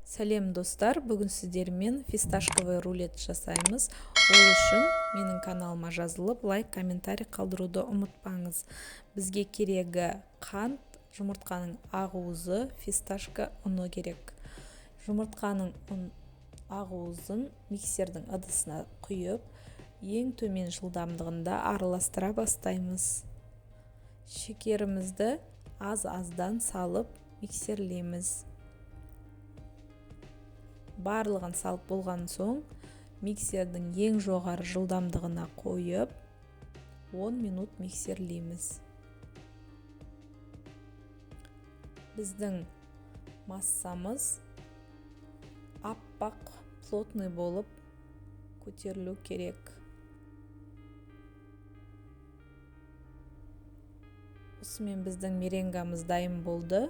Сәлем достар, бүгін сіздермен фисташковый рулет жасаймыз. Ол үшін менің каналыма жазылып, лайк, комментарий қалдыруды ұмытпаңыз. Бізге керегі қант, жұмыртқаның ағуызы, фисташка ұны керек. Жұмыртқаның ағуызын миксердің ыдысына құйып, ең төмен жылдамдығында араластыра бастаймыз. Шекерімізді аз-аздан салып миксерлейміз. Барлығын салып болған соң, миксердің ең жоғары жылдамдығына қойып, 10 минут миксерлейміз. Біздің массамыз аппақ, плотный болып көтерілу керек. Осымен біздің меренгамыз дайын болды.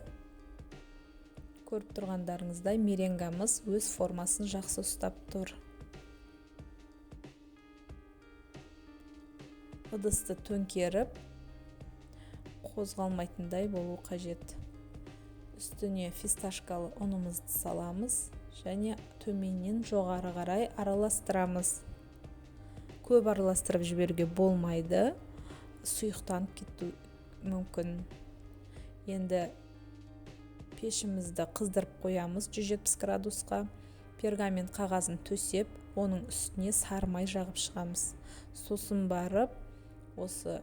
Көріп тұрғандарыңыздай меренгамыз өз формасын жақсы ұстап тұр. Ыдысты төңкеріп, қозғалмайтындай болу қажет. Үстіне фисташкалы ұнымызды саламыз және төменнен жоғары қарай араластырамыз. Көп араластырып жіберуге болмайды, сұйықтанып кету мүмкін. Енді пешімізді қыздырып қоямыз 170 градусқа. Пергамент қағазын төсеп, оның үстіне сары май жағып шығамыз. Сосын барып, осы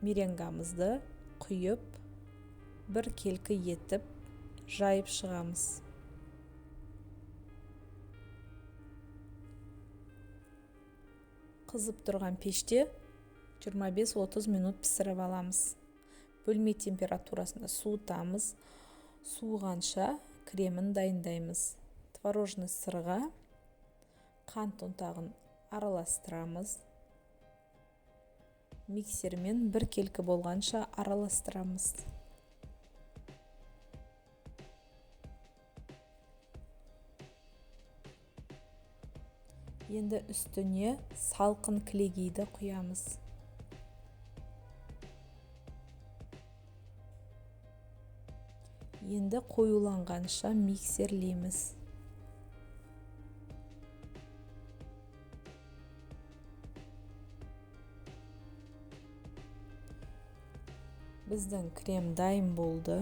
меренгамызды құйып, бір келкі етіп, жайып шығамыз. Қызып тұрған пеште 25-30 минут пісіріп аламыз. Бөлме температурасында суытамыз. Суығанша кремін дайындаймыз. Творожный сырға қант ұнтағын араластырамыз. Миксермен бір келкі болғанша араластырамыз. Енді үстіне салқын кілегейді құямыз. Енді қоюланғанша миксерлейміз. Біздің крем дайын болды.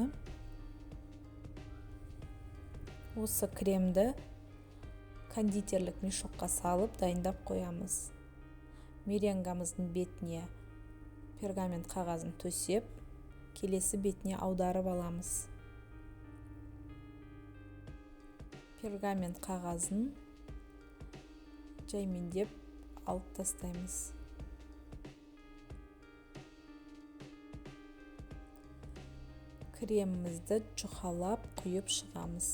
Осы кремді кондитерлік мешокқа салып дайындап қоямыз. Меренгамыздың бетіне пергамент қағазын төсеп, келесі бетіне аударып аламыз. Пергамент қағазын жаймендеп алып тастаймыз. Кремімізді жұқалап құйып шығамыз.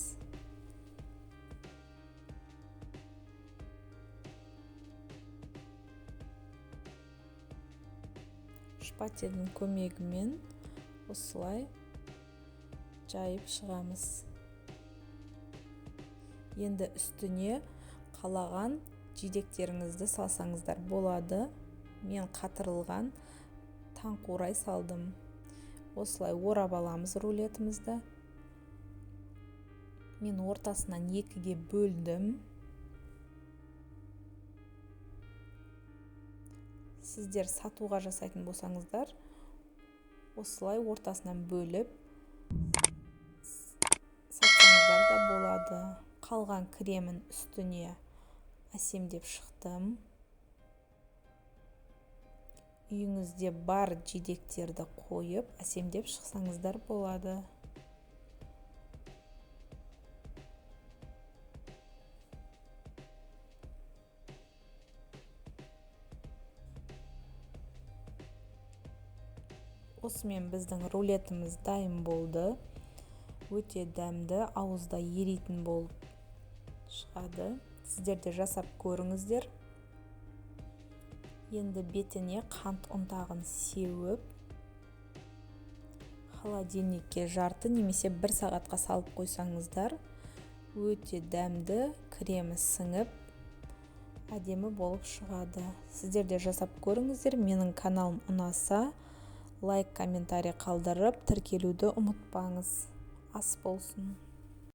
Шпательдің көмегімен осылай жайып шығамыз. Енді үстіне қалаған жидектеріңізді салсаңыздар болады. Мен қатырылған таңқурай салдым. Осылай орап аламыз рулетімізді. Мен ортасынан екіге бөлдім. Сіздер сатуға жасайтын болсаңыздар, осылай ортасынан бөліп сатсаңыздар да болады. Қалған кремін үстіне әсемдеп шықтым. Үйіңізде бар жидектерді қойып, әсемдеп шықсаңыздар болады. Осымен біздің рулетіміз дайын болды. Өте дәмді, ауызда еритін болып шығады. Сіздерде жасап көріңіздер. Енді бетіне қант ұнтағын сеуіп, холодильникке жарты немесе 1 сағатқа салып қойсаңыздар, өте дәмді, кремі сіңіп, әдемі болып шығады. Сіздерде жасап көріңіздер. Менің каналым ұнаса, лайк, комментарий қалдырып, тіркелуді ұмытпаңыз. Ас болсын.